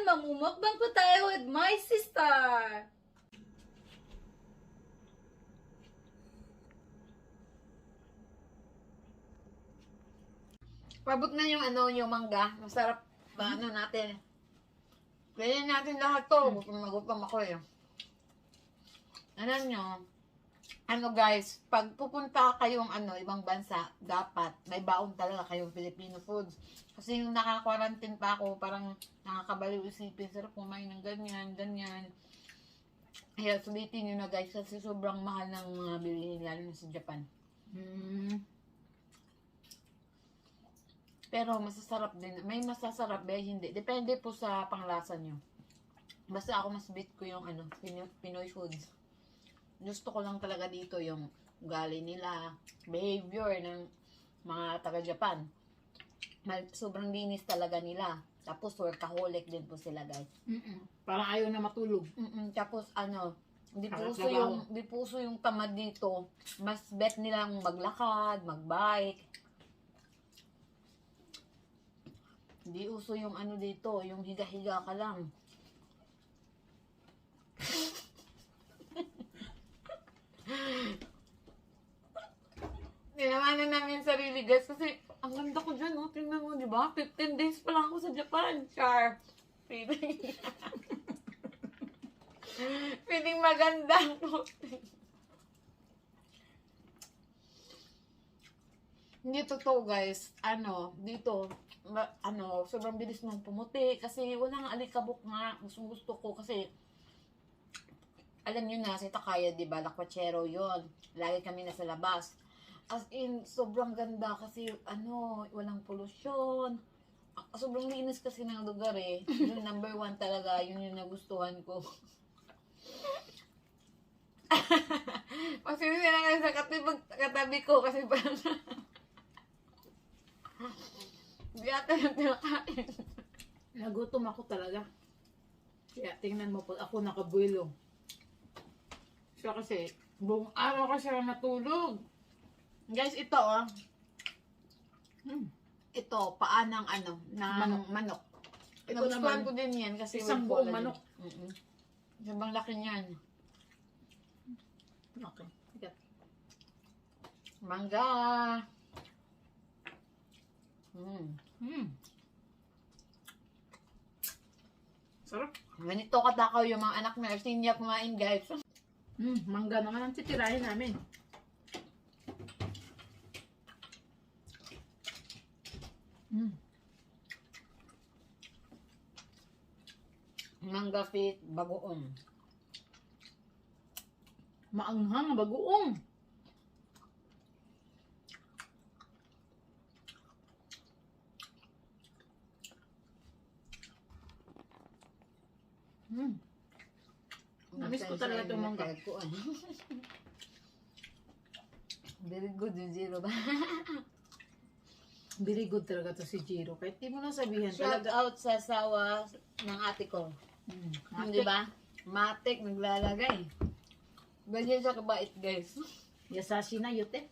mamumukbang po tayo with my sister. Pabot na yung yung mangga. Masarap pa natin. Ganyan natin lahat to. Gutom ako eh. Alam nyo, guys, pag pupunta kayong ibang bansa, dapat may baon talaga kayong Filipino foods. Kasi yung naka-quarantine pa ako, parang nakakabaliw isipin, sarap kumain ng ganyan, ganyan. Kaya sulitin nyo na guys, kasi sobrang mahal ng mga bilihin, lalo na sa Japan. Pero masasarap din. May masasarap ba? Hindi. Depende po sa panglasa nyo. Basta ako mas bet ko yung Pinoy foods. Gusto ko lang talaga dito yung ugali nila, behavior ng mga taga-Japan. Sobrang linis talaga nila. Tapos workaholic din po sila guys. Parang ayaw na matulog. Tapos di puso yung tamad dito. Mas bet nilang maglakad, magbike. Hindi uso yung dito, yung higa-higa ka lang. Nilamanan namin sarili guys kasi ang ganda ko dyan, oh. Tingnan mo, di ba? 15 days pa lang ako sa Japan. Char. Feeling maganda ko. Hindi totoo guys. Dito, sobrang bilis mong pumuti kasi walang alikabok nga. Gusto ko kasi alam nyo na, si Takaya, di ba, lakwachero yon. Lagi kami nasa labas. As in, sobrang ganda kasi, walang polusyon. Sobrang linis kasi ng lugar eh. Yung number 1 talaga, yun yung nagustuhan ko. Kasi sila sa katabi ko kasi parang hindi ata yung tinakain. Nagutom ako talaga. Kaya tingnan mo, pag ako nakabuelo. Siya kasi, buong araw kasi siya natulog. Guys, ito ito, paa ng manok. Ito Nagustuhan naman, ko din yan kasi isang with buong collagen. manok. Sobrang laki niyan. Okay. Sige. Mangga. Sarap. Ganito katakaw yung mga anak na Arsinia kumain guys. Mangga naman ang titirahin namin. Mangga fit, bagoong. Maanghang, bagoong. Namiss ko talaga itong mangga. Very good yung zero ba? Very good talaga to si Jiro. Kahit di mo na sabihin Shout talaga. out sa asawa ng ate ko. Di ba? Matik, naglalagay. Ganyan siya kabait guys. Yasashi na yute.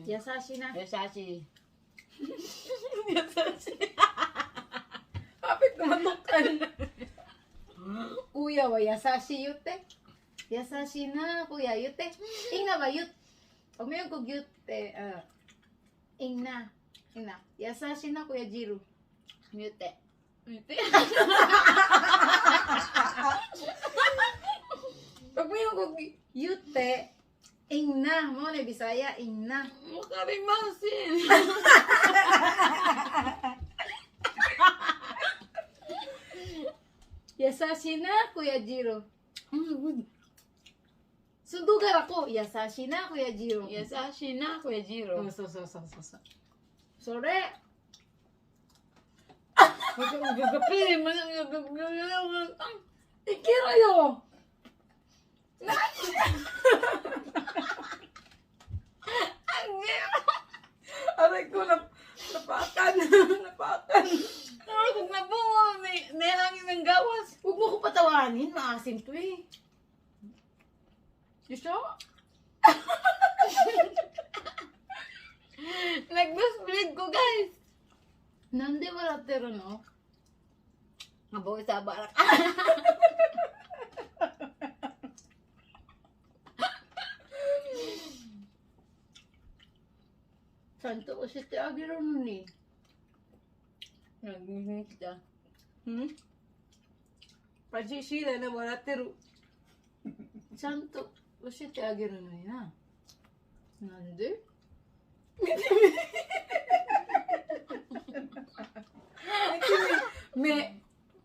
Yasashi na. Yasashi. Kapit matukan. Kuya wa yasashi yute. Yasashi na kuya yute. Ingna ba yut? Pag may kog yute. Ingna. Ingna. Yasashi na kuya Jiro. Mute. Mute. Pag may kog yute. Ingna. Mo na Bisaya. Ingna. Makarimasin. Yasashi na kuya Jiro. Sundugar ako. Yasashi na kuya Jiro. Yasashi na Kuya Jiro. So. Sore. Gagapi. Ikira yo. Aray ko napakan. Napakan. Kung nabuo, may hangin ng gawas. Huwag mo ko patawanin. Maasim to eh. You sure? Nag-lose bleed ko guys. Nande wala tero no? Mabuhay sa barak. Santo ko si Tiagiro nun eh. Nagiginig siya. Pajishila na wala tiro. Santo ko si Tiagiro nun ha. Nande? Me.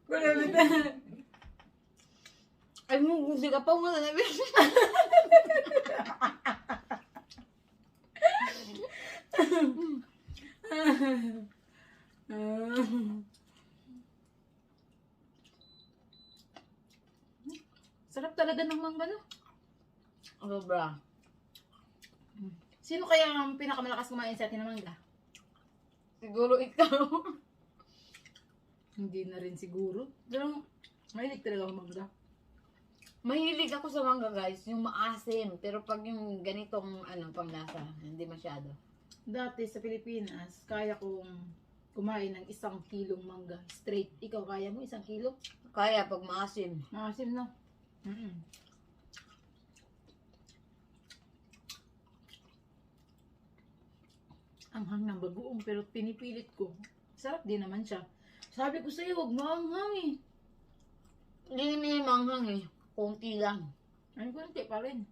Wala na. Ay mo, hindi ka pa mo na nabi. Sarap talaga ng mangga no? Sobra. Sino kaya ang pinakamalakas kumain sa atin ng mangga? Siguro ikaw. Hindi na rin siguro. Pero mahilig talaga ako mangga. Mahilig ako sa mangga guys, yung maasim. Pero pag yung ganitong panglasa, hindi masyado. Dati sa Pilipinas, kaya kong kumain ng 1 kilong mangga straight. Ikaw kaya mo 1 kilo? Kaya pag maasim. Maasim na. Ang hang ng bagoong pero pinipilit ko. Sarap din naman siya. Sabi ko sa'yo, huwag maanghang eh. Hindi naman manghang eh. Kunti lang. Ay, kunti pa rin.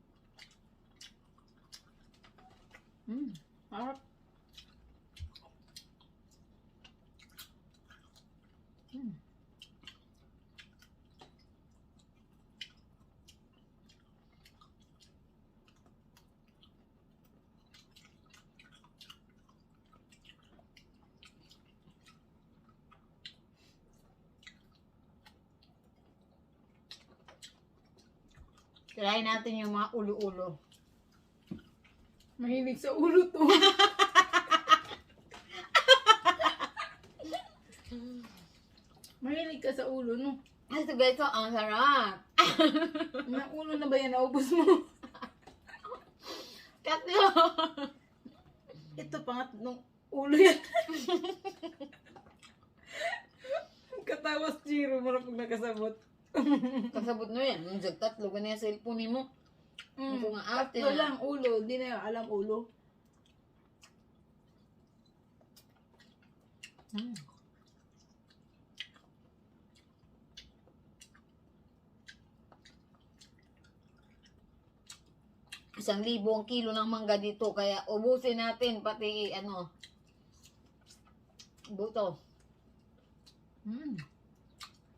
Harap. Tirahin natin yung mga ulo-ulo. Mahilig sa ulo to. Mahilig ka sa ulo, no? Ito guys, so, ang sarap. May ulo na ba yan? Naubos mo? Tatlo. Ito pangatlong ulo yan. Katawas Jiro mo na pag nakasabot. Kasabot na yan. Yung tatlo, ganyan sa cellphone mo. Ito nga ate Tatlo na. lang ulo. Di na alam ulo. Isang libo ang kilo ng mangga dito. Kaya ubusin natin pati buto.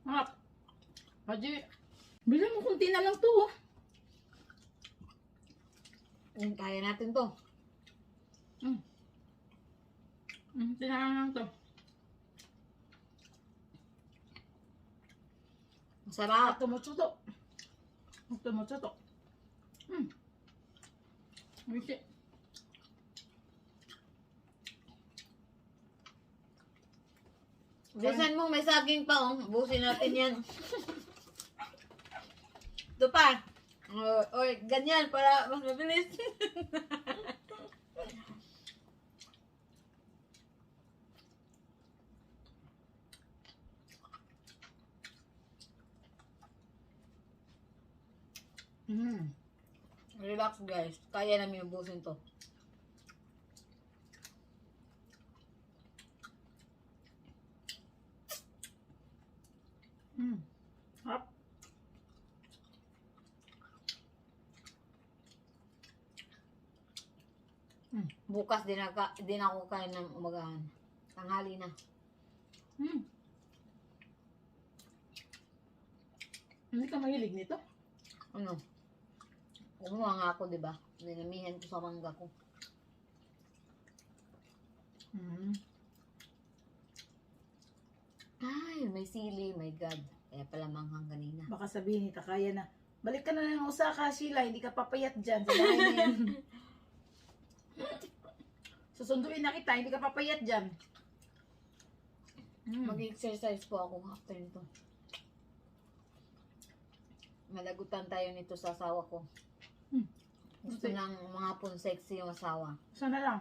Harap. Haji, bilang mo kunti na lang to. Oh. Kaya natin to. Tinahan lang to. Masarap. Tumutsuto. Tumutsuto. Wisi. Bilisan mo, may saging pa oh. Ubusin natin yan. Ito pa. Oy, ganyan para mas mabilis. Relax guys. Kaya namin ubusin to. Harap. Bukas din ako kain ng umagahan. Tanghali na. Hindi ka mahilig nito? Ano? Kumuha nga ako, di ba? Ninamihan ko sa mangga ko. Ay, may sili, my God. Kaya pala manghang kanina. Baka sabihin nita, kaya na. Balik ka na ng Osaka, Sheila. Hindi ka papayat dyan. Sa bahay na yan. Susunduin na kita, hindi ka papayat dyan. Mag-exercise po ako after nito. Malagutan tayo nito sa asawa ko. Gusto ng mga pun sexy yung asawa. Sana lang.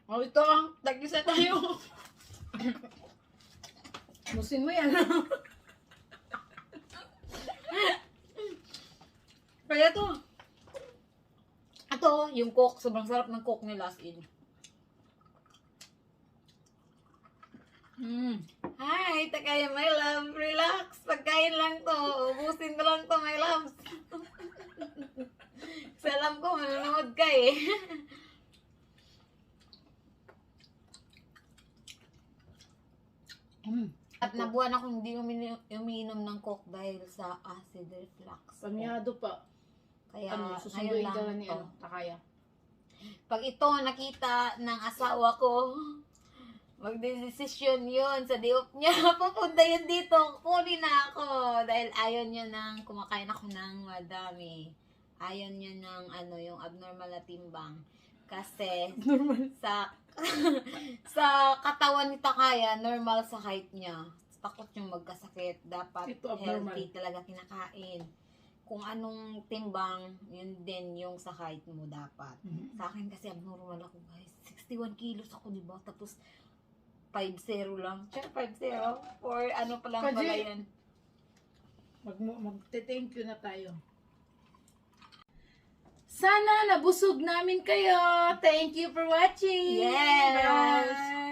Oh, ito. Tag-isa tayo. Musin mo yan. Kaya to. Ito, yung coke. Sobrang sarap ng coke nila as in. Hi, Takaya, my love. Relax. Pagkain lang to. Ubusin ko lang to, my loves. Kasi alam ko, manonood ka eh. At nabuwan ako hindi umiinom ng coke dahil sa acid reflux. Pamiyado pa. Kaya Ano, ngayon susunduin ka lang ni to. Takaya. Pag ito nakita ng asawa ko, magdedesisyon yun sa diop niya. Pupunta yun dito. Kunin na ako. Dahil ayaw niya nang kumakain ako ng madami. Ayaw niya ng yung abnormal na timbang. Kasi Normal. sa sa katawan ni Takaya, normal sa height niya. Takot yung magkasakit. Dapat Ito abnormal. healthy talaga kinakain. Kung anong timbang, yun din yung sa height mo dapat. Sa akin kasi abnormal ako, guys. 61 kilos ako, di ba? Tapos 5'0 lang. Check 5'0. Or ano pa lang Kasi- pala yan. Magte-thank you na tayo. Sana nabusog namin kayo. Thank you for watching. Yes! Bye!